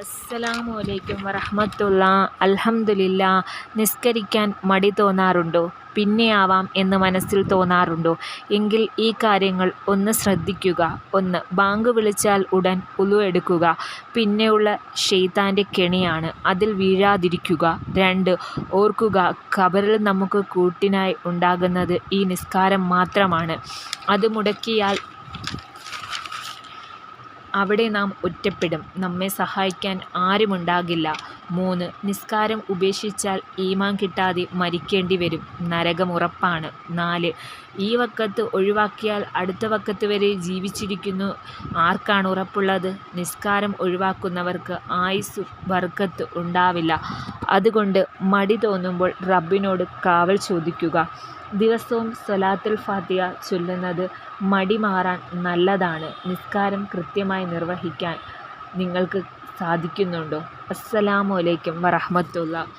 അസ്സലാമു വറഹ്മത്തുള്ള. അൽഹംദുലില്ലാ. നിസ്കരിക്കാൻ മടി തോന്നാറുണ്ടോ? പിന്നെയാവാം എന്ന് മനസ്സിൽ തോന്നാറുണ്ടോ? എങ്കിൽ ഈ കാര്യങ്ങൾ ഒന്ന് ശ്രദ്ധിക്കുക. 1. ബാങ്ക് വിളിച്ചാൽ ഉടൻ ഉളു എടുക്കുക. പിന്നെയുള്ള ശൈത്താൻ്റെ കെണിയാണ്, അതിൽ വീഴാതിരിക്കുക. 2. ഓർക്കുക, ഖബറിൽ നമുക്ക് കൂട്ടിനായി ഉണ്ടാകുന്നത് ഈ നിസ്കാരം മാത്രമാണ്. അത് മുടക്കിയാൽ അവിടെ നാം ഒറ്റപ്പെടും. നമ്മെ സഹായിക്കാൻ ആരുമുണ്ടാകില്ല. 3. നിസ്കാരം ഉപേക്ഷിച്ചാൽ ഈമാൻ കിട്ടാതെ മരിക്കേണ്ടി വരും. നരകം ഉറപ്പാണ്. 4. ഈ വക്കത്ത് ഒഴിവാക്കിയാൽ അടുത്ത വക്കത്ത് വരെ ജീവിച്ചിരിക്കുന്നു ആർക്കാണ് ഉറപ്പുള്ളത്? നിസ്കാരം ഒഴിവാക്കുന്നവർക്ക് ആയുസ് ബർക്കത്ത് ഉണ്ടാവില്ല. അതുകൊണ്ട് മടി തോന്നുമ്പോൾ റബ്ബിനോട് കാവൽ ചോദിക്കുക. ദിവസവും സ്വലാത്തുൽ ഫാത്തിഹ ചൊല്ലുന്നത് മടി മാറാൻ നല്ലതാണ്. നിസ്കാരം കൃത്യമായി നിർവഹിക്കാൻ നിങ്ങൾക്ക് സാധിക്കുന്നുണ്ടോ? അസ്സലാമു അലൈക്കും വറഹ്മത്തുള്ളാഹി.